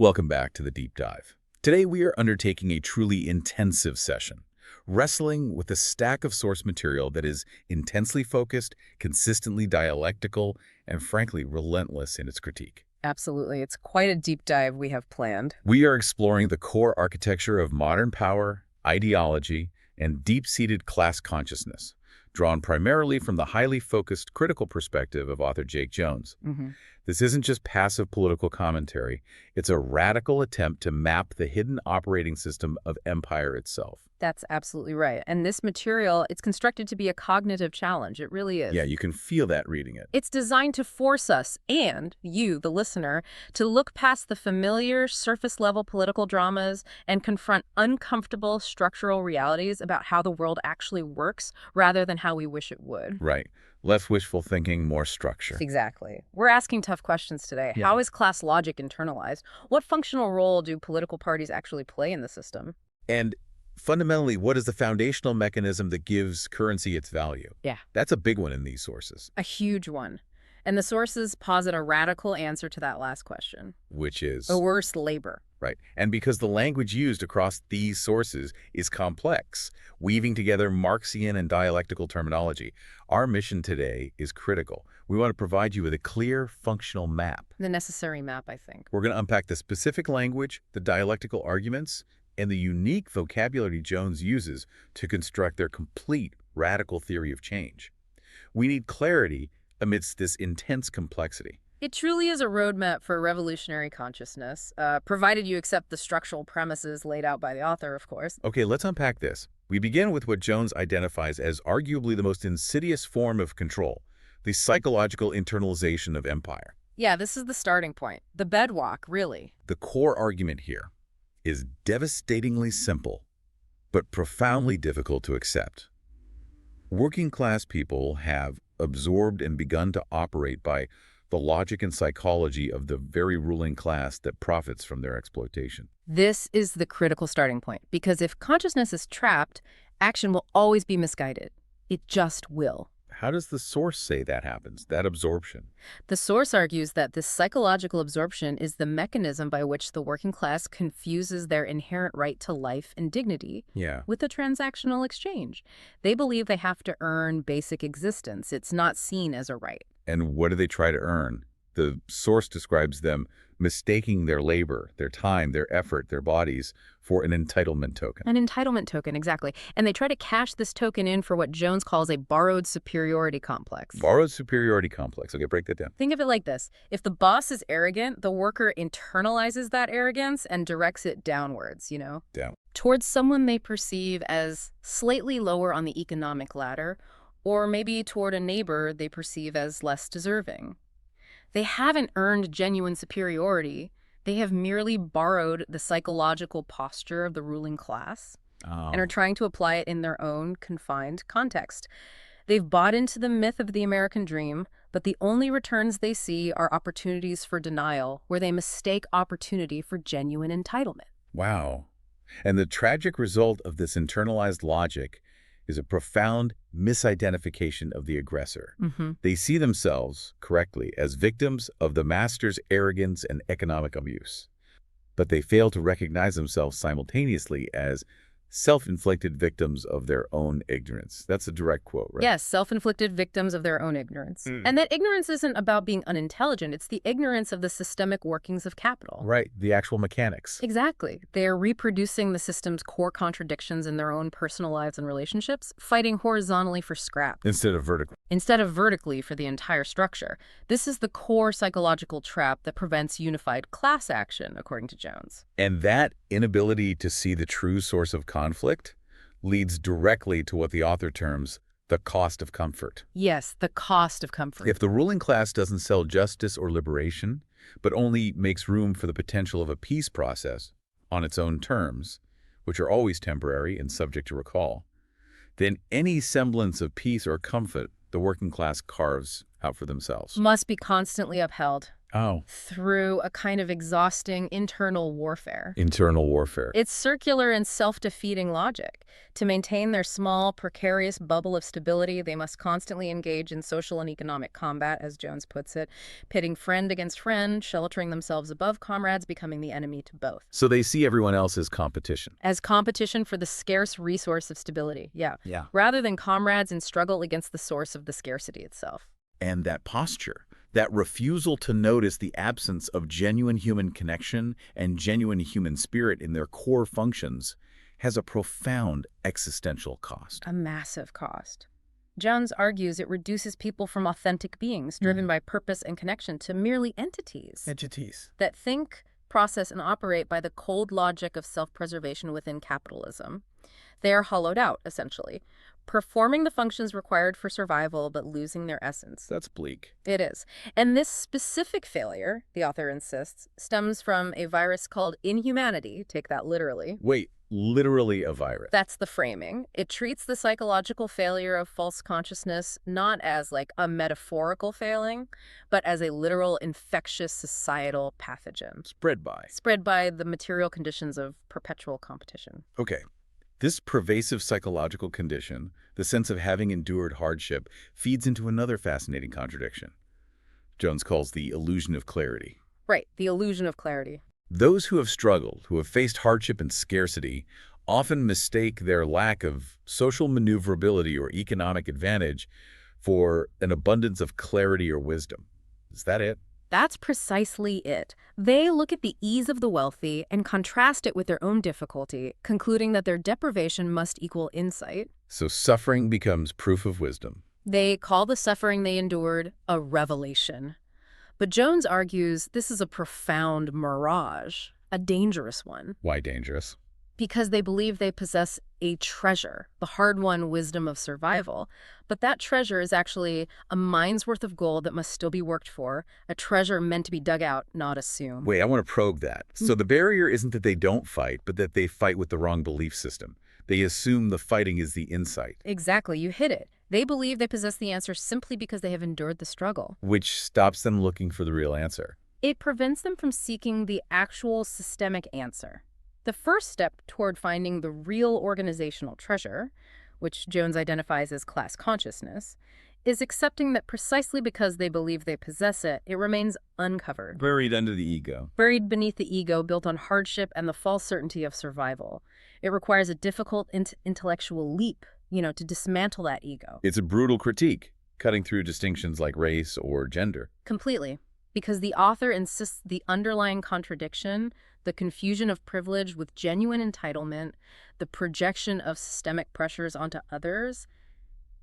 Welcome back to the Deep Dive. Today we are undertaking a truly intensive session, wrestling with a stack of source material that is intensely focused, consistently dialectical, and frankly relentless in its critique. Absolutely. It's quite a deep dive we have planned. We are exploring the core architecture of modern power, ideology, and deep-seated class consciousness, drawn primarily from the highly focused critical perspective of author Jake Jones. This isn't just passive political commentary. It's a radical attempt to map the hidden operating system of empire itself. That's absolutely right. And this material, it's constructed to be a cognitive challenge. It really is. Yeah, you can feel that reading it. It's designed to force us, and you, the listener, to look past the familiar, surface-level political dramas and confront uncomfortable structural realities about how the world actually works rather than how we wish it would. Right. Less wishful thinking, more structure. Exactly. We're asking tough questions today. Yeah. How is class logic internalized? What functional role do political parties actually play in the system? And fundamentally, what is the foundational mechanism that gives currency its value? Yeah. That's a big one in these sources. A huge one. And the sources posit a radical answer to that last question. Which is? Coerced labor. Right. And because the language used across these sources is complex, weaving together Marxian and dialectical terminology, our mission today is critical. We want to provide you with a clear, functional map. The necessary map, I think. We're going to unpack the specific language, the dialectical arguments, and the unique vocabulary Jones uses to construct their complete radical theory of change. We need clarity amidst this intense complexity. It truly is a roadmap for revolutionary consciousness, provided you accept the structural premises laid out by the author, of course. Okay, let's unpack this. We begin with what Jones identifies as arguably the most insidious form of control, the psychological internalization of empire. Yeah, this is the starting point. The bedrock, really. The core argument here is devastatingly simple, but profoundly difficult to accept. Working-class people have absorbed and begun to operate by the logic and psychology of the very ruling class that profits from their exploitation. This is the critical starting point, because if consciousness is trapped, action will always be misguided. It just will. How does the source say that happens, that absorption? The source argues that this psychological absorption is the mechanism by which the working class confuses their inherent right to life and dignity with a transactional exchange. They believe they have to earn basic existence. It's not seen as a right. And what do they try to earn? The source describes them mistaking their labor, their time, their effort, their bodies for an entitlement token. An entitlement token, exactly. And they try to cash this token in for what Jones calls a borrowed superiority complex. Borrowed superiority complex. Okay, break that down. Think of it like this. If the boss is arrogant, the worker internalizes that arrogance and directs it downwards, Down. towards someone they perceive as slightly lower on the economic ladder, or maybe toward a neighbor they perceive as less deserving. They haven't earned genuine superiority. They have merely borrowed the psychological posture of the ruling class and are trying to apply it in their own confined context. They've bought into the myth of the American dream, but the only returns they see are opportunities for denial, where they mistake opportunity for genuine entitlement. Wow. And the tragic result of this internalized logic is a profound misidentification of the aggressor. They see themselves, correctly, as victims of the master's arrogance and economic abuse. But they fail to recognize themselves simultaneously as self-inflicted victims of their own ignorance. That's a direct quote, right? Yes, self-inflicted victims of their own ignorance. And that ignorance isn't about being unintelligent. It's the ignorance of the systemic workings of capital. Right, the actual mechanics. Exactly. They're reproducing the system's core contradictions in their own personal lives and relationships, fighting horizontally for scrap. Instead of vertically for the entire structure. This is the core psychological trap that prevents unified class action, according to Jones. And that inability to see the true source of conflict leads directly to what the author terms the cost of comfort. Yes, the cost of comfort. If the ruling class doesn't sell justice or liberation, but only makes room for the potential of a peace process on its own terms, which are always temporary and subject to recall, then any semblance of peace or comfort the working class carves out for themselves. Must be constantly upheld. Oh. through a kind of exhausting internal warfare. Internal warfare. It's circular and self-defeating logic. To maintain their small, precarious bubble of stability, they must constantly engage in social and economic combat, as Jones puts it, pitting friend against friend, sheltering themselves above comrades, becoming the enemy to both. So they see everyone else as competition. As competition for the scarce resource of stability, yeah. Yeah. Rather than comrades in struggle against the source of the scarcity itself. And that posture, that refusal to notice the absence of genuine human connection and genuine human spirit in their core functions, has a profound existential cost. A massive cost. Jones argues it reduces people from authentic beings driven by purpose and connection to merely entities. That think, process, and operate by the cold logic of self-preservation within capitalism. They are hollowed out, essentially, performing the functions required for survival but losing their essence. That's bleak. It is. And this specific failure, the author insists, stems from a virus called inhumanity. Take that literally. Wait, literally a virus? That's the framing. It treats the psychological failure of false consciousness not as like a metaphorical failing, but as a literal infectious societal pathogen. Spread by? Spread by the material conditions of perpetual competition. Okay. This pervasive psychological condition, the sense of having endured hardship, feeds into another fascinating contradiction. Jones calls the illusion of clarity. Right, the illusion of clarity. Those who have struggled, who have faced hardship and scarcity, often mistake their lack of social maneuverability or economic advantage for an abundance of clarity or wisdom. Is that it? That's precisely it. They look at the ease of the wealthy and contrast it with their own difficulty, concluding that their deprivation must equal insight. So suffering becomes proof of wisdom. They call the suffering they endured a revelation. But Jones argues this is a profound mirage, a dangerous one. Why dangerous? Because they believe they possess a treasure, the hard-won wisdom of survival. But that treasure is actually a mine's worth of gold that must still be worked for, a treasure meant to be dug out, not assumed. Wait, I want to probe that. So the barrier isn't that they don't fight, but that they fight with the wrong belief system. They assume the fighting is the insight. Exactly, you hit it. They believe they possess the answer simply because they have endured the struggle. Which stops them looking for the real answer. It prevents them from seeking the actual systemic answer. The first step toward finding the real organizational treasure, which Jones identifies as class consciousness, is accepting that precisely because they believe they possess it, it remains uncovered. Buried under the ego. Buried beneath the ego built on hardship and the false certainty of survival. It requires a difficult intellectual leap, to dismantle that ego. It's a brutal critique, cutting through distinctions like race or gender. Completely. Because the author insists the underlying contradiction, the confusion of privilege with genuine entitlement, the projection of systemic pressures onto others,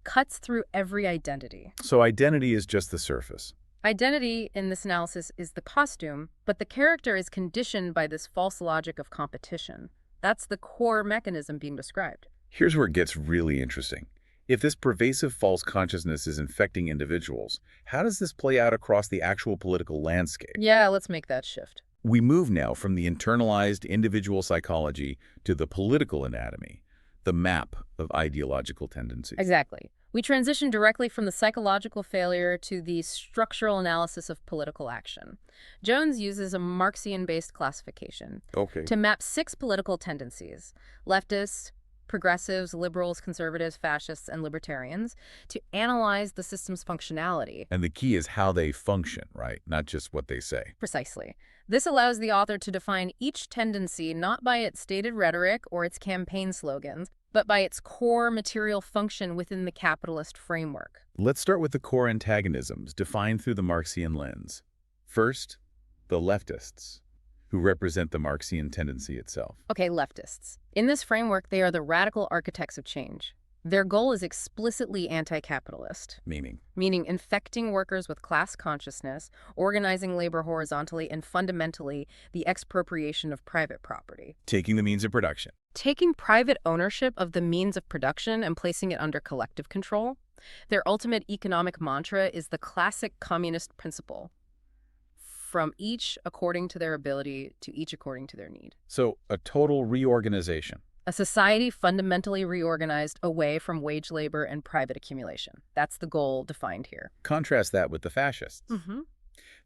cuts through every identity. So identity is just the surface. Identity, in this analysis, is the costume, but the character is conditioned by this false logic of competition. That's the core mechanism being described. Here's where it gets really interesting. If this pervasive false consciousness is infecting individuals, how does this play out across the actual political landscape? Yeah, let's make that shift. We move now from the internalized individual psychology to the political anatomy, the map of ideological tendencies. Exactly. We transition directly from the psychological failure to the structural analysis of political action. Jones uses a Marxian-based classification to map 6 political tendencies: leftists, progressives, liberals, conservatives, fascists, and libertarians, to analyze the system's functionality. And the key is how they function, right? Not just what they say. Precisely. This allows the author to define each tendency not by its stated rhetoric or its campaign slogans, but by its core material function within the capitalist framework. Let's start with the core antagonisms defined through the Marxian lens. First, the leftists, who represent the Marxian tendency itself. Okay, leftists. In this framework, they are the radical architects of change. Their goal is explicitly anti-capitalist. Meaning infecting workers with class consciousness, organizing labor horizontally, and fundamentally the expropriation of private property. Taking the means of production. Taking private ownership of the means of production and placing it under collective control. Their ultimate economic mantra is the classic communist principle: from each according to their ability to each according to their need. So a total reorganization. A society fundamentally reorganized away from wage labor and private accumulation. That's the goal defined here. Contrast that with the fascists.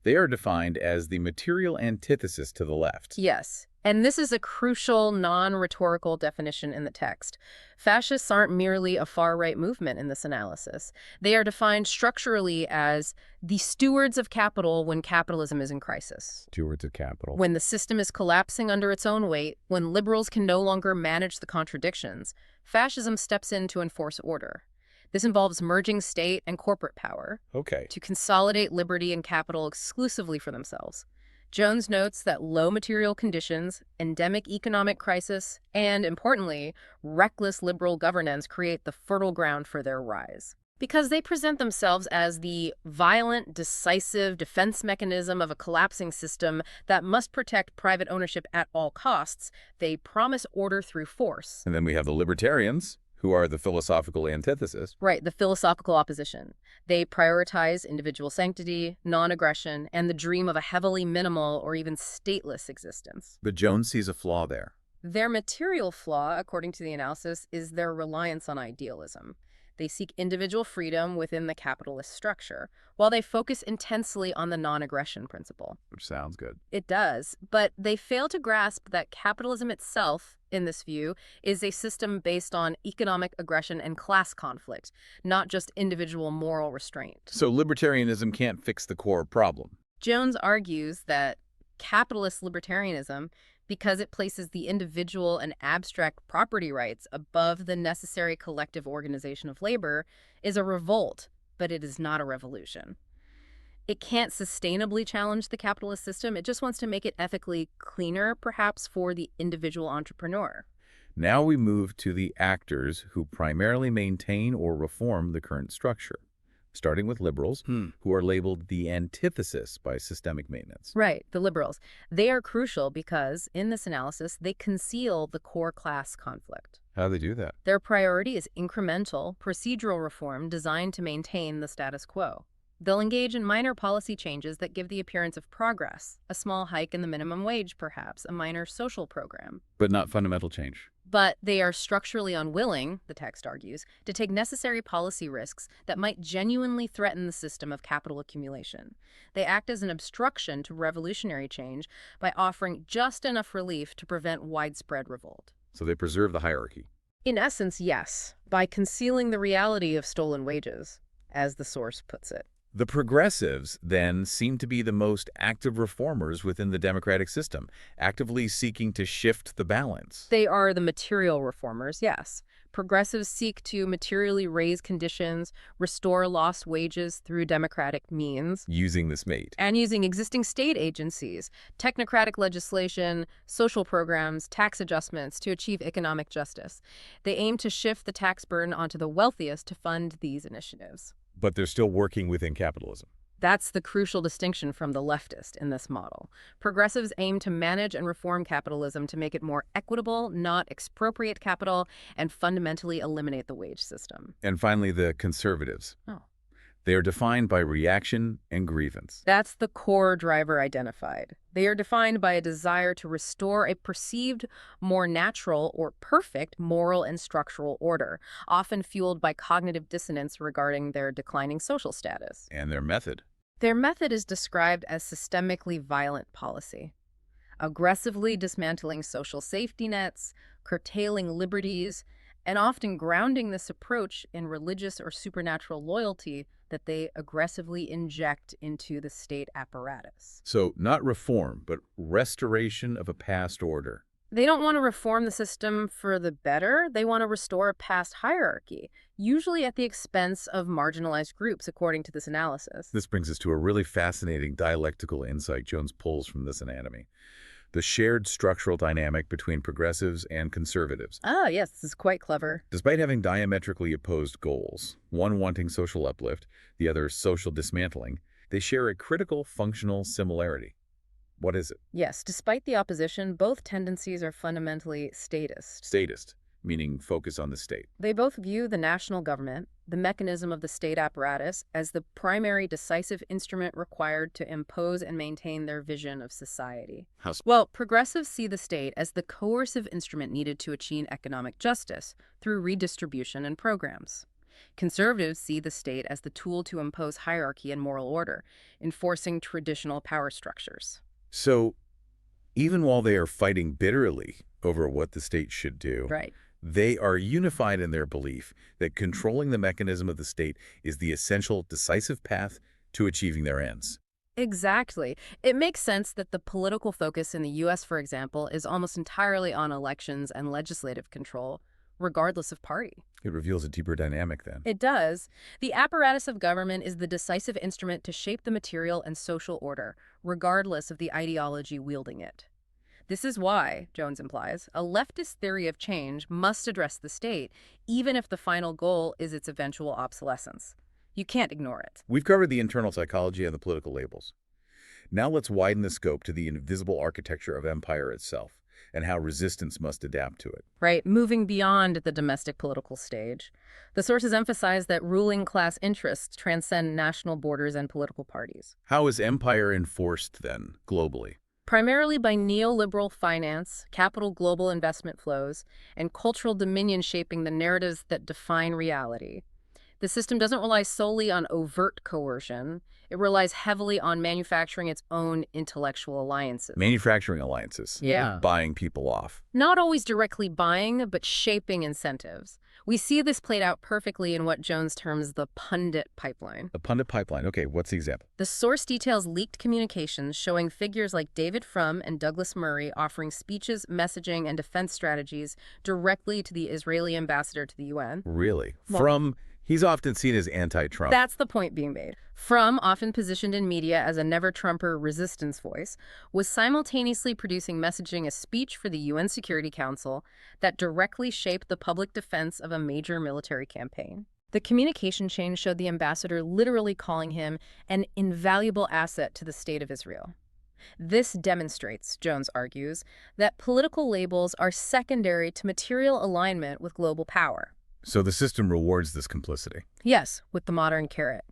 They are defined as the material antithesis to the left. Yes, and this is a crucial, non-rhetorical definition in the text. Fascists aren't merely a far-right movement in this analysis. They are defined structurally as the stewards of capital when capitalism is in crisis. Stewards of capital. When the system is collapsing under its own weight, when liberals can no longer manage the contradictions, fascism steps in to enforce order. This involves merging state and corporate power to consolidate liberty and capital exclusively for themselves. Jones notes that low material conditions, endemic economic crisis, and, importantly, reckless liberal governance create the fertile ground for their rise. Because they present themselves as the violent, decisive defense mechanism of a collapsing system that must protect private ownership at all costs, they promise order through force. And then we have the libertarians, who are the philosophical antithesis. Right, the philosophical opposition. They prioritize individual sanctity, non-aggression, and the dream of a heavily minimal or even stateless existence. But Jones sees a flaw there. Their material flaw, according to the analysis, is their reliance on idealism. They seek individual freedom within the capitalist structure, while they focus intensely on the non-aggression principle. Which sounds good. It does, but they fail to grasp that capitalism itself, in this view, is a system based on economic aggression and class conflict, not just individual moral restraint. So libertarianism can't fix the core problem. Jones argues that capitalist libertarianism, because it places the individual and abstract property rights above the necessary collective organization of labor, is a revolt, but it is not a revolution. It can't sustainably challenge the capitalist system. It just wants to make it ethically cleaner, perhaps, for the individual entrepreneur. Now we move to the actors who primarily maintain or reform the current structure, starting with liberals, who are labeled the antithesis by systemic maintenance. Right, the liberals. They are crucial because, in this analysis, they conceal the core class conflict. How do they do that? Their priority is incremental, procedural reform designed to maintain the status quo. They'll engage in minor policy changes that give the appearance of progress, a small hike in the minimum wage, perhaps, a minor social program. But not fundamental change. But they are structurally unwilling, the text argues, to take necessary policy risks that might genuinely threaten the system of capital accumulation. They act as an obstruction to revolutionary change by offering just enough relief to prevent widespread revolt. So they preserve the hierarchy. In essence, yes, by concealing the reality of stolen wages, as the source puts it. The progressives, then, seem to be the most active reformers within the democratic system, actively seeking to shift the balance. They are the material reformers, yes. Progressives seek to materially raise conditions, restore lost wages through democratic means. Using this mate. And using existing state agencies, technocratic legislation, social programs, tax adjustments to achieve economic justice. They aim to shift the tax burden onto the wealthiest to fund these initiatives. But they're still working within capitalism. That's the crucial distinction from the leftist in this model. Progressives aim to manage and reform capitalism to make it more equitable, not expropriate capital, and fundamentally eliminate the wage system. And finally, the conservatives. They are defined by reaction and grievance. That's the core driver identified. They are defined by a desire to restore a perceived more natural or perfect moral and structural order, often fueled by cognitive dissonance regarding their declining social status. And their method. Their method is described as systemically violent policy, aggressively dismantling social safety nets, curtailing liberties, and often grounding this approach in religious or supernatural loyalty that they aggressively inject into the state apparatus. So not reform, but restoration of a past order. They don't want to reform the system for the better. They want to restore a past hierarchy, usually at the expense of marginalized groups, according to this analysis. This brings us to a really fascinating dialectical insight Jones pulls from this anatomy. The shared structural dynamic between progressives and conservatives. Ah, yes, this is quite clever. Despite having diametrically opposed goals, one wanting social uplift, the other social dismantling, they share a critical functional similarity. What is it? Yes, despite the opposition, both tendencies are fundamentally statist. Statist, meaning focus on the state. They both view the national government, the mechanism of the state apparatus, as the primary decisive instrument required to impose and maintain their vision of society. Well, progressives see the state as the coercive instrument needed to achieve economic justice through redistribution and programs. Conservatives see the state as the tool to impose hierarchy and moral order, enforcing traditional power structures. So even while they are fighting bitterly over what the state should do, Right. they are unified in their belief that controlling the mechanism of the state is the essential, decisive path to achieving their ends. Exactly. It makes sense that the political focus in the U.S., for example, is almost entirely on elections and legislative control, regardless of party. It reveals a deeper dynamic then. It does. The apparatus of government is the decisive instrument to shape the material and social order, regardless of the ideology wielding it. This is why, Jones implies, a leftist theory of change must address the state, even if the final goal is its eventual obsolescence. You can't ignore it. We've covered the internal psychology and the political labels. Now let's widen the scope to the invisible architecture of empire itself and how resistance must adapt to it. Right, moving beyond the domestic political stage. The sources emphasize that ruling class interests transcend national borders and political parties. How is empire enforced, then, globally? Primarily by neoliberal finance, capital global investment flows, and cultural dominion shaping the narratives that define reality. The system doesn't rely solely on overt coercion. It relies heavily on manufacturing its own intellectual alliances. Manufacturing alliances. Yeah. Buying people off. Not always directly buying, but shaping incentives. We see this played out perfectly in what Jones terms the pundit pipeline. The pundit pipeline. Okay, what's the example? The source details leaked communications showing figures like David Frum and Douglas Murray offering speeches, messaging, and defense strategies directly to the Israeli ambassador to the UN. Really? Well, He's often seen as anti-Trump. That's the point being made. Frum, often positioned in media as a never-Trumper resistance voice, was simultaneously producing messaging a speech for the UN Security Council that directly shaped the public defense of a major military campaign. The communication chain showed the ambassador literally calling him an invaluable asset to the state of Israel. This demonstrates, Jones argues, that political labels are secondary to material alignment with global power. So the system rewards this complicity. Yes, with the modern carrot.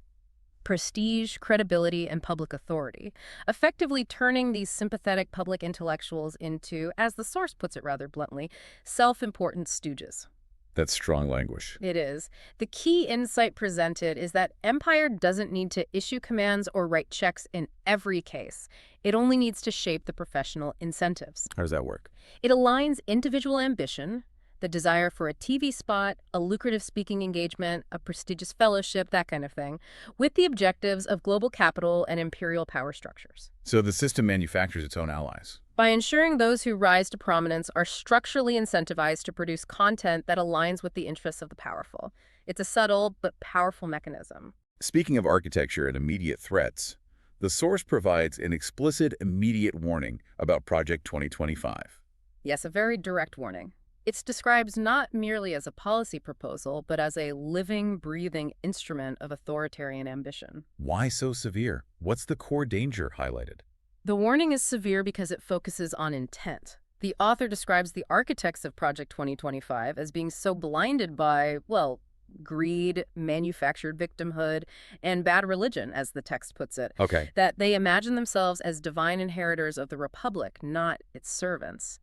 Prestige, credibility, and public authority, effectively turning these sympathetic public intellectuals into, as the source puts it rather bluntly, self-important stooges. That's strong language. It is. The key insight presented is that empire doesn't need to issue commands or write checks in every case. It only needs to shape the professional incentives. How does that work? It aligns individual ambition, the desire for a TV spot, a lucrative speaking engagement, a prestigious fellowship, that kind of thing, with the objectives of global capital and imperial power structures. So the system manufactures its own allies. By ensuring those who rise to prominence are structurally incentivized to produce content that aligns with the interests of the powerful. It's a subtle but powerful mechanism. Speaking of architecture and immediate threats, the source provides an explicit immediate warning about Project 2025. Yes, a very direct warning. It's described not merely as a policy proposal, but as a living, breathing instrument of authoritarian ambition. Why so severe? What's the core danger highlighted? The warning is severe because it focuses on intent. The author describes the architects of Project 2025 as being so blinded by, well, greed, manufactured victimhood, and bad religion, as the text puts it, that they imagine themselves as divine inheritors of the Republic, not its servants.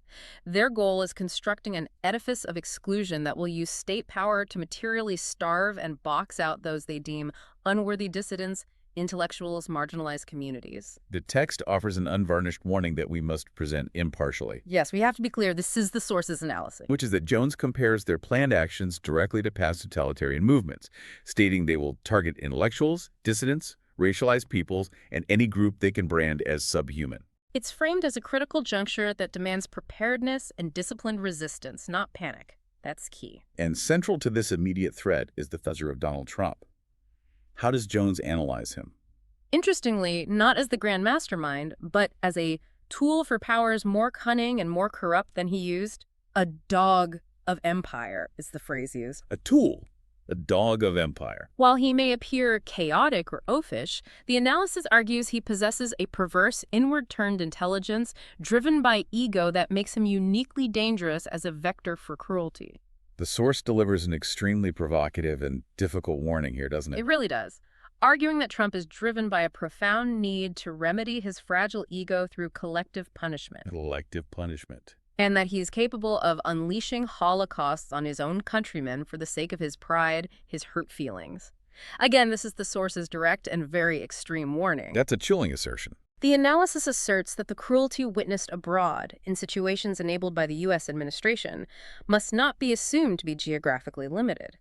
Their goal is constructing an edifice of exclusion that will use state power to materially starve and box out those they deem unworthy dissidents, intellectuals, marginalized communities. The text offers an unvarnished warning that we must present impartially. Yes, we have to be clear, this is the source's analysis. Which is that Jones compares their planned actions directly to past totalitarian movements, stating they will target intellectuals, dissidents, racialized peoples, and any group they can brand as subhuman. It's framed as a critical juncture that demands preparedness and disciplined resistance, not panic. That's key. And central to this immediate threat is the figure of Donald Trump. How does Jones analyze him? Interestingly, not as the grand mastermind, but as a tool for powers more cunning and more corrupt than he used. A dog of empire is the phrase used. A tool, a dog of empire. While he may appear chaotic or oafish, the analysis argues he possesses a perverse, inward-turned intelligence driven by ego that makes him uniquely dangerous as a vector for cruelty. The source delivers an extremely provocative and difficult warning here, doesn't it? It really does. Arguing that Trump is driven by a profound need to remedy his fragile ego through collective punishment. Collective punishment. And that he's capable of unleashing holocausts on his own countrymen for the sake of his pride, his hurt feelings. Again, this is the source's direct and very extreme warning. That's a chilling assertion. The analysis asserts that the cruelty witnessed abroad, in situations enabled by the U.S. administration, must not be assumed to be geographically limited.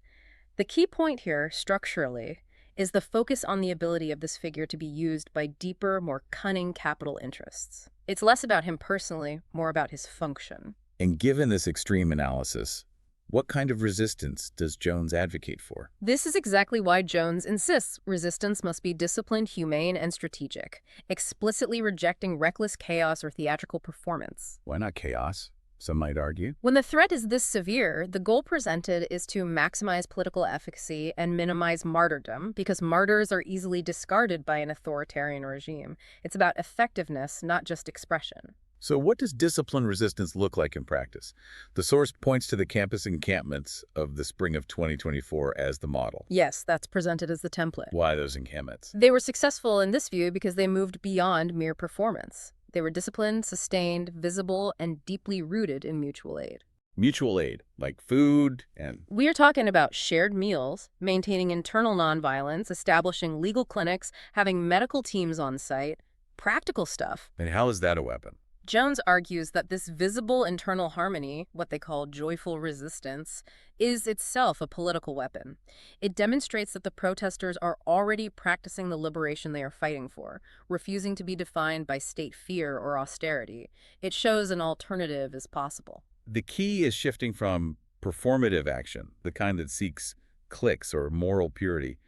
The key point here, structurally, is the focus on the ability of this figure to be used by deeper, more cunning capital interests. It's less about him personally, more about his function. And given this extreme analysis, what kind of resistance does Jones advocate for? This is exactly why Jones insists resistance must be disciplined, humane, and strategic, explicitly rejecting reckless chaos or theatrical performance. Why not chaos, some might argue? When the threat is this severe, the goal presented is to maximize political efficacy and minimize martyrdom, because martyrs are easily discarded by an authoritarian regime. It's about effectiveness, not just expression. So what does disciplined resistance look like in practice? The source points to the campus encampments of the spring of 2024 as the model. Yes, that's presented as the template. Why those encampments? They were successful in this view because they moved beyond mere performance. They were disciplined, sustained, visible, and deeply rooted in mutual aid. Mutual aid, like food and... We are talking about shared meals, maintaining internal nonviolence, establishing legal clinics, having medical teams on site, practical stuff. And how is that a weapon? Jones argues that this visible internal harmony, what they call joyful resistance, is itself a political weapon. It demonstrates that the protesters are already practicing the liberation they are fighting for, refusing to be defined by state fear or austerity. It shows an alternative is possible. The key is shifting from performative action, the kind that seeks clicks or moral purity,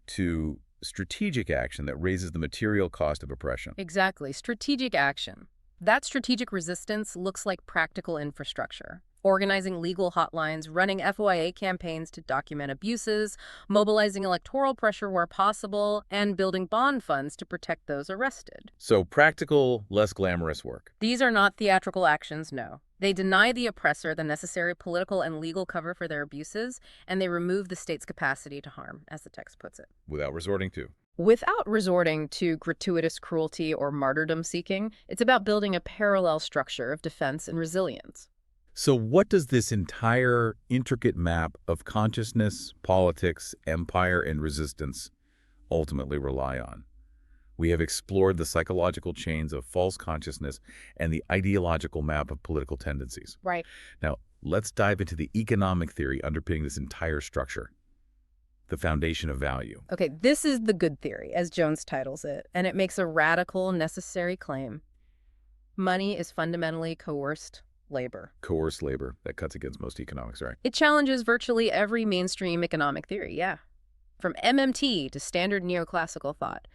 to strategic action that raises the material cost of oppression. Exactly, strategic action. That strategic resistance looks like practical infrastructure. Organizing legal hotlines, running FOIA campaigns to document abuses, mobilizing electoral pressure where possible, and building bond funds to protect those arrested. So practical, less glamorous work. These are not theatrical actions, no. They deny the oppressor the necessary political and legal cover for their abuses, and they remove the state's capacity to harm, as the text puts it. Without resorting to gratuitous cruelty or martyrdom seeking, it's about building a parallel structure of defense and resilience. So what does this entire intricate map of consciousness, politics, empire, and resistance ultimately rely on? We have explored the psychological chains of false consciousness and the ideological map of political tendencies. Right. Now, let's dive into the economic theory underpinning this entire structure. The foundation of value. Okay, this is the good theory, as Jones titles it, and it makes a radical, necessary claim. Money is fundamentally coerced labor. Coerced labor. That cuts against most economics, right? It challenges virtually every mainstream economic theory, yeah. From MMT to standard neoclassical thought.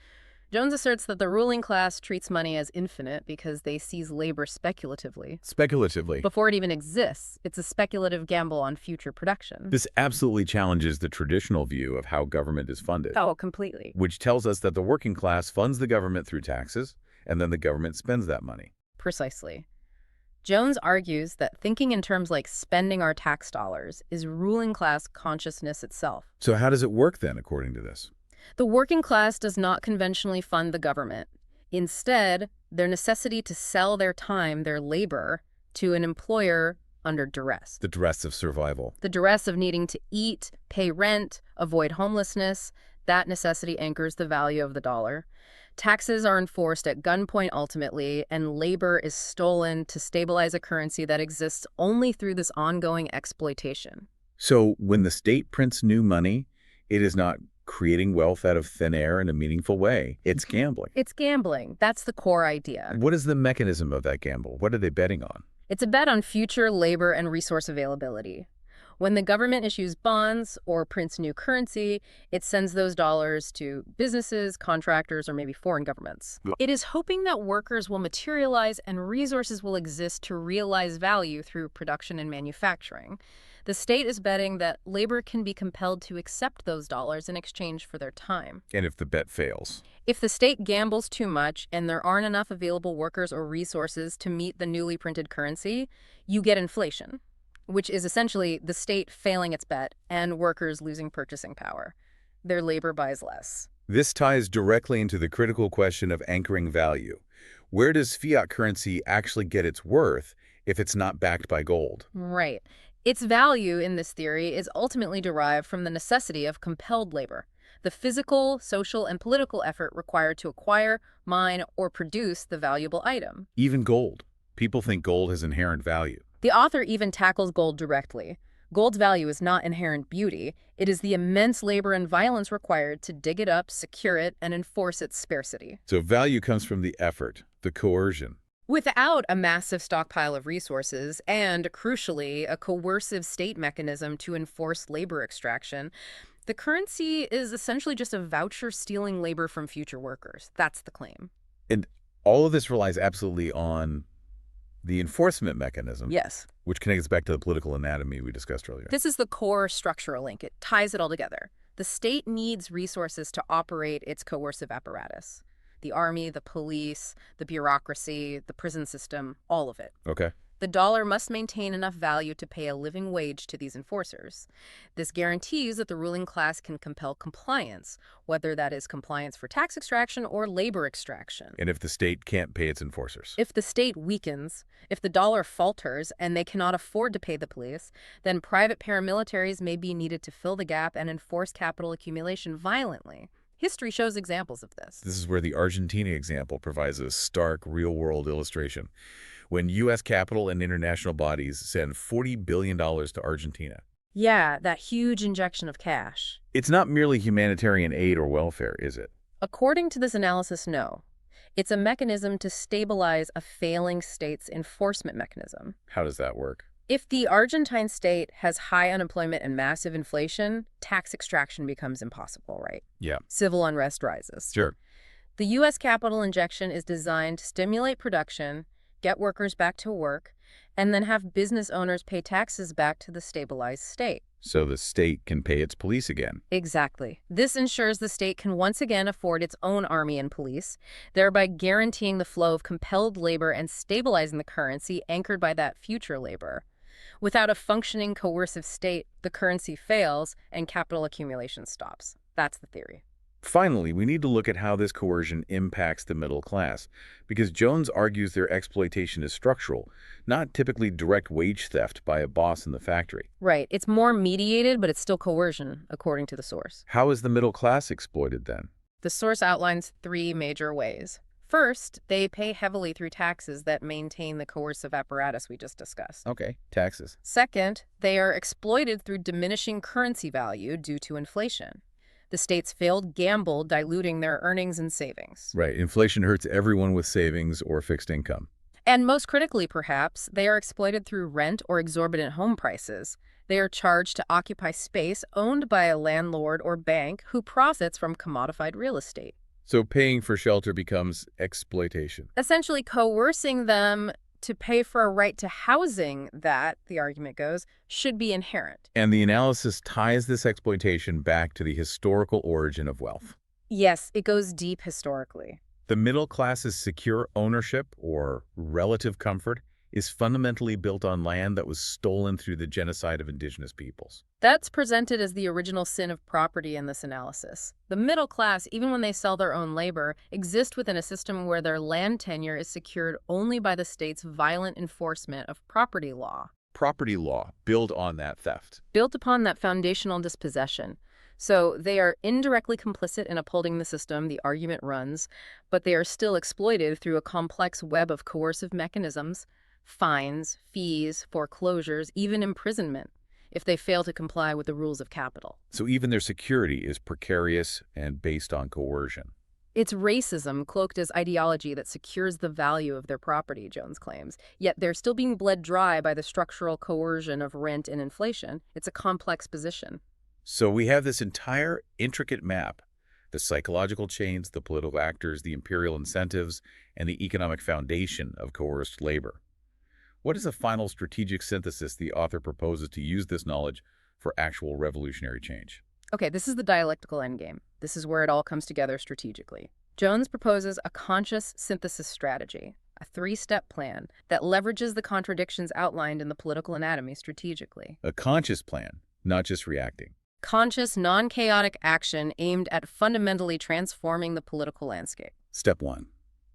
Jones asserts that the ruling class treats money as infinite because they seize labor speculatively. Speculatively. Before it even exists, it's a speculative gamble on future production. This absolutely challenges the traditional view of how government is funded. Oh, completely. Which tells us that the working class funds the government through taxes, and then the government spends that money. Precisely. Jones argues that thinking in terms like spending our tax dollars is ruling class consciousness itself. So how does it work then, according to this? The working class does not conventionally fund the government. Instead, their necessity to sell their time, their labor, to an employer under duress. The duress of survival. The duress of needing to eat, pay rent, avoid homelessness, that necessity anchors the value of the dollar. Taxes are enforced at gunpoint ultimately, and labor is stolen to stabilize a currency that exists only through this ongoing exploitation. So when the state prints new money, it is not creating wealth out of thin air in a meaningful way. It's gambling. It's gambling. That's the core idea. What is the mechanism of that gamble? What are they betting on? It's a bet on future labor and resource availability. When the government issues bonds or prints new currency, it sends those dollars to businesses, contractors, or maybe foreign governments. It is hoping that workers will materialize and resources will exist to realize value through production and manufacturing. The state is betting that labor can be compelled to accept those dollars in exchange for their time. And if the bet fails? If the state gambles too much and there aren't enough available workers or resources to meet the newly printed currency, you get inflation, which is essentially the state failing its bet and workers losing purchasing power. Their labor buys less. This ties directly into the critical question of anchoring value. Where does fiat currency actually get its worth if it's not backed by gold. Right. Its value in this theory is ultimately derived from the necessity of compelled labor, the physical, social, and political effort required to acquire, mine, or produce the valuable item. Even gold. People think gold has inherent value. The author even tackles gold directly. Gold's value is not inherent beauty. It is the immense labor and violence required to dig it up, secure it, and enforce its scarcity. So value comes from the effort, the coercion. Without a massive stockpile of resources and, crucially, a coercive state mechanism to enforce labor extraction, the currency is essentially just a voucher stealing labor from future workers. That's the claim. And all of this relies absolutely on the enforcement mechanism. Yes. Which connects back to the political anatomy we discussed earlier. This is the core structural link. It ties it all together. The state needs resources to operate its coercive apparatus. The army, the police, the bureaucracy, the prison system, all of it. Okay. The dollar must maintain enough value to pay a living wage to these enforcers. This guarantees that the ruling class can compel compliance, whether that is compliance for tax extraction or labor extraction. And if the state can't pay its enforcers? If the state weakens, if the dollar falters and they cannot afford to pay the police, then private paramilitaries may be needed to fill the gap and enforce capital accumulation violently. History shows examples of this. This is where the Argentina example provides a stark, real-world illustration. When U.S. capital and international bodies send $40 billion to Argentina. Yeah, that huge injection of cash. It's not merely humanitarian aid or welfare, is it? According to this analysis, no. It's a mechanism to stabilize a failing state's enforcement mechanism. How does that work? If the Argentine state has high unemployment and massive inflation, tax extraction becomes impossible, right? Yeah. Civil unrest rises. Sure. The U.S. capital injection is designed to stimulate production, get workers back to work, and then have business owners pay taxes back to the stabilized state. So the state can pay its police again. Exactly. This ensures the state can once again afford its own army and police, thereby guaranteeing the flow of compelled labor and stabilizing the currency anchored by that future labor. Without a functioning coercive state, the currency fails and capital accumulation stops. That's the theory. Finally, we need to look at how this coercion impacts the middle class, because Jones argues their exploitation is structural, not typically direct wage theft by a boss in the factory. Right. It's more mediated, but it's still coercion, according to the source. How is the middle class exploited then? The source outlines 3 major ways. First, they pay heavily through taxes that maintain the coercive apparatus we just discussed. Okay, taxes. Second, they are exploited through diminishing currency value due to inflation. The state's failed gamble diluting their earnings and savings. Right. Inflation hurts everyone with savings or fixed income. And most critically, perhaps, they are exploited through rent or exorbitant home prices. They are charged to occupy space owned by a landlord or bank who profits from commodified real estate. So paying for shelter becomes exploitation. Essentially coercing them to pay for a right to housing that, the argument goes, should be inherent. And the analysis ties this exploitation back to the historical origin of wealth. Yes, it goes deep historically. The middle class's secure ownership, or relative comfort, is fundamentally built on land that was stolen through the genocide of indigenous peoples. That's presented as the original sin of property in this analysis. The middle class, even when they sell their own labor, exist within a system where their land tenure is secured only by the state's violent enforcement of property law. Property law built on that theft. Built upon that foundational dispossession. So they are indirectly complicit in upholding the system, the argument runs, but they are still exploited through a complex web of coercive mechanisms, fines, fees, foreclosures, even imprisonment, if they fail to comply with the rules of capital. So even their security is precarious and based on coercion. It's racism cloaked as ideology that secures the value of their property, Jones claims, yet they're still being bled dry by the structural coercion of rent and inflation. It's a complex position. So we have this entire intricate map, the psychological chains, the political actors, the imperial incentives, and the economic foundation of coerced labor. What is the final strategic synthesis the author proposes to use this knowledge for actual revolutionary change? Okay, this is the dialectical endgame. This is where it all comes together strategically. Jones proposes a conscious synthesis strategy, a 3-step plan that leverages the contradictions outlined in the political anatomy strategically. A conscious plan, not just reacting. Conscious, non-chaotic action aimed at fundamentally transforming the political landscape. Step 1.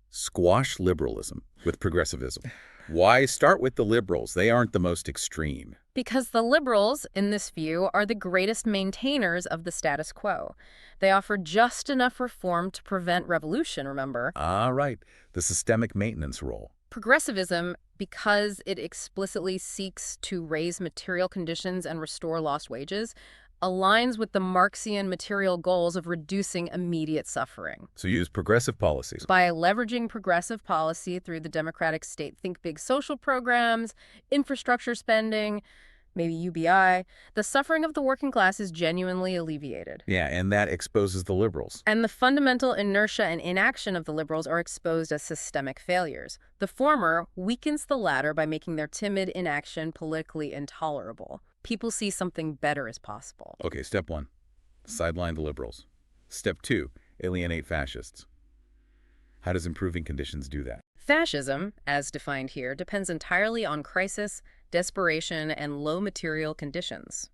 Squash liberalism with progressivism. Why start with the liberals? They aren't the most extreme. Because the liberals, in this view, are the greatest maintainers of the status quo. They offer just enough reform to prevent revolution, remember? Ah, right. The systemic maintenance role. Progressivism, because it explicitly seeks to raise material conditions and restore lost wages, aligns with the Marxian material goals of reducing immediate suffering. So use progressive policies. By leveraging progressive policy through the democratic state, think big social programs, infrastructure spending, maybe UBI, the suffering of the working class is genuinely alleviated. Yeah, and that exposes the liberals. And the fundamental inertia and inaction of the liberals are exposed as systemic failures. The former weakens the latter by making their timid inaction politically intolerable. People see something better as possible. Okay, step 1, sideline the liberals. Step 2, alienate fascists. How does improving conditions do that? Fascism, as defined here, depends entirely on crisis, desperation, and low material conditions.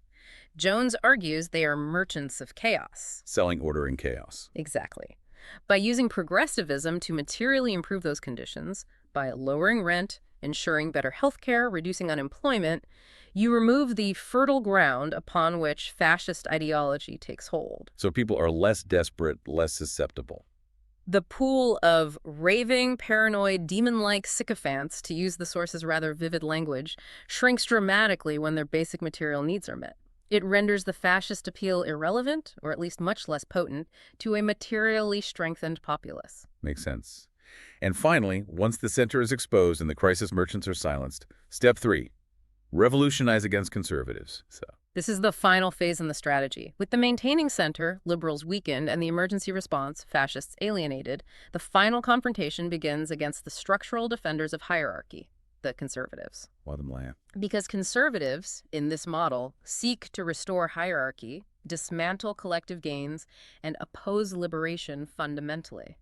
Jones argues they are merchants of chaos. Selling order in chaos. Exactly. By using progressivism to materially improve those conditions, by lowering rent, ensuring better health care, reducing unemployment, you remove the fertile ground upon which fascist ideology takes hold. So people are less desperate, less susceptible. The pool of raving, paranoid, demon-like sycophants, to use the source's rather vivid language, shrinks dramatically when their basic material needs are met. It renders the fascist appeal irrelevant, or at least much less potent, to a materially strengthened populace. Makes sense. And finally, once the center is exposed and the crisis merchants are silenced, step 3, revolutionize against conservatives. This is the final phase in the strategy. With the maintaining center, liberals weakened, and the emergency response, fascists alienated, the final confrontation begins against the structural defenders of hierarchy, the conservatives. Why them laugh? Because conservatives, in this model, seek to restore hierarchy, dismantle collective gains, and oppose liberation fundamentally.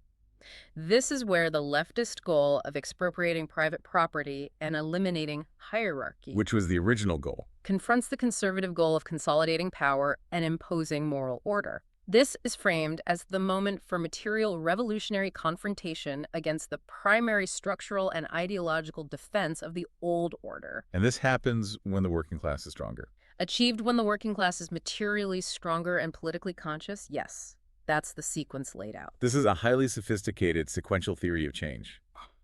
This is where the leftist goal of expropriating private property and eliminating hierarchy, Which was the original goal. confronts the conservative goal of consolidating power and imposing moral order. This is framed as the moment for material revolutionary confrontation against the primary structural and ideological defense of the old order. And this happens when the working class is stronger. Achieved when the working class is materially stronger and politically conscious? Yes. That's the sequence laid out. This is a highly sophisticated sequential theory of change.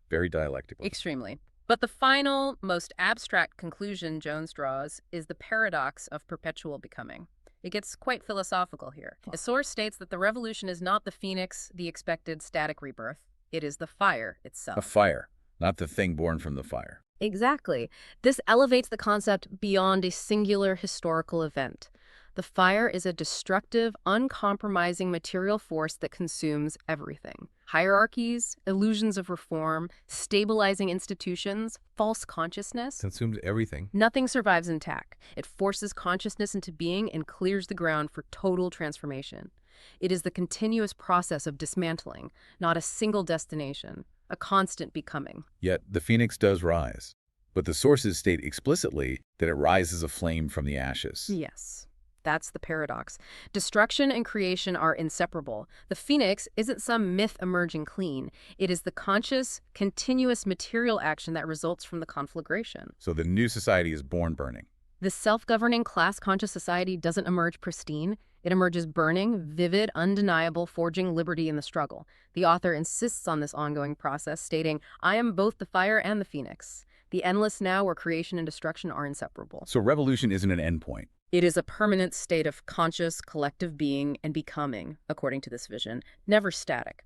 Very dialectical. Extremely. But the final, most abstract conclusion Jones draws is the paradox of perpetual becoming. It gets quite philosophical here. The source states that the revolution is not the phoenix, the expected static rebirth. It is the fire itself. A fire, not the thing born from the fire. Exactly. This elevates the concept beyond a singular historical event. The fire is a destructive, uncompromising material force that consumes everything. Hierarchies, illusions of reform, stabilizing institutions, false consciousness. Consumes everything. Nothing survives intact. It forces consciousness into being and clears the ground for total transformation. It is the continuous process of dismantling, not a single destination, a constant becoming. Yet the phoenix does rise. But the sources state explicitly that it rises aflame from the ashes. Yes. That's the paradox. Destruction and creation are inseparable. The phoenix isn't some myth emerging clean. It is the conscious, continuous material action that results from the conflagration. So the new society is born burning. The self-governing, class-conscious society doesn't emerge pristine. It emerges burning, vivid, undeniable, forging liberty in the struggle. The author insists on this ongoing process, stating, "I am both the fire and the phoenix. The endless now where creation and destruction are inseparable." So revolution isn't an endpoint. It is a permanent state of conscious, collective being and becoming, according to this vision, never static.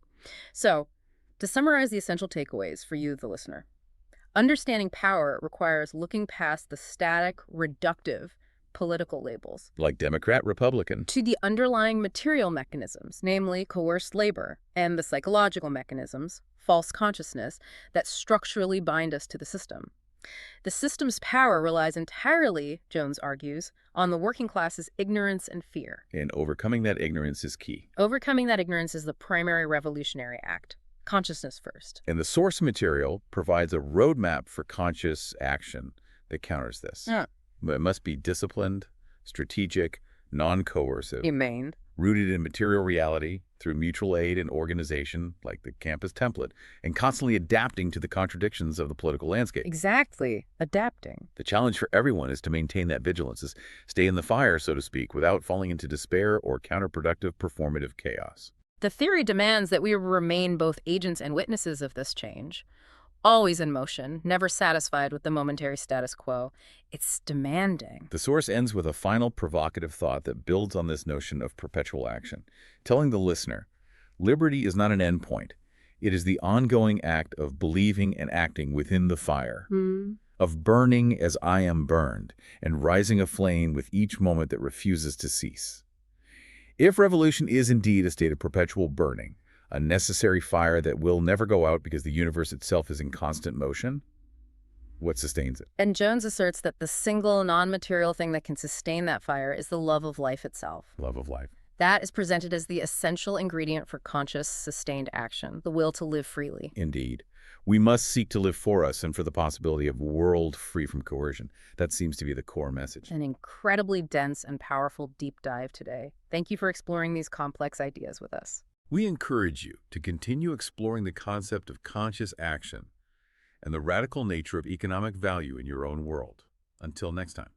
So, to summarize the essential takeaways for you, the listener, understanding power requires looking past the static, reductive political labels Like Democrat, Republican. to the underlying material mechanisms, namely coerced labor, and the psychological mechanisms, false consciousness, that structurally bind us to the system. The system's power relies entirely, Jones argues, on the working class's ignorance and fear. And overcoming that ignorance is key. Overcoming that ignorance is the primary revolutionary act. Consciousness first. And the source material provides a roadmap for conscious action that counters this. Yeah. It must be disciplined, strategic, non-coercive, Humane. rooted in material reality, through mutual aid and organization, like the campus template, and constantly adapting to the contradictions of the political landscape. Exactly. Adapting. The challenge for everyone is to maintain that vigilance, is stay in the fire, so to speak, without falling into despair or counterproductive performative chaos. The theory demands that we remain both agents and witnesses of this change, always in motion, never satisfied with the momentary status quo. It's demanding. The source ends with a final provocative thought that builds on this notion of perpetual action, telling the listener, liberty is not an endpoint. It is the ongoing act of believing and acting within the fire, of burning as I am burned, and rising aflame with each moment that refuses to cease. If revolution is indeed a state of perpetual burning, a necessary fire that will never go out because the universe itself is in constant motion, what sustains it? And Jones asserts that the single non-material thing that can sustain that fire is the love of life itself. Love of life. That is presented as the essential ingredient for conscious, sustained action, the will to live freely. Indeed. We must seek to live for us and for the possibility of a world free from coercion. That seems to be the core message. An incredibly dense and powerful deep dive today. Thank you for exploring these complex ideas with us. We encourage you to continue exploring the concept of conscious action and the radical nature of economic value in your own world. Until next time.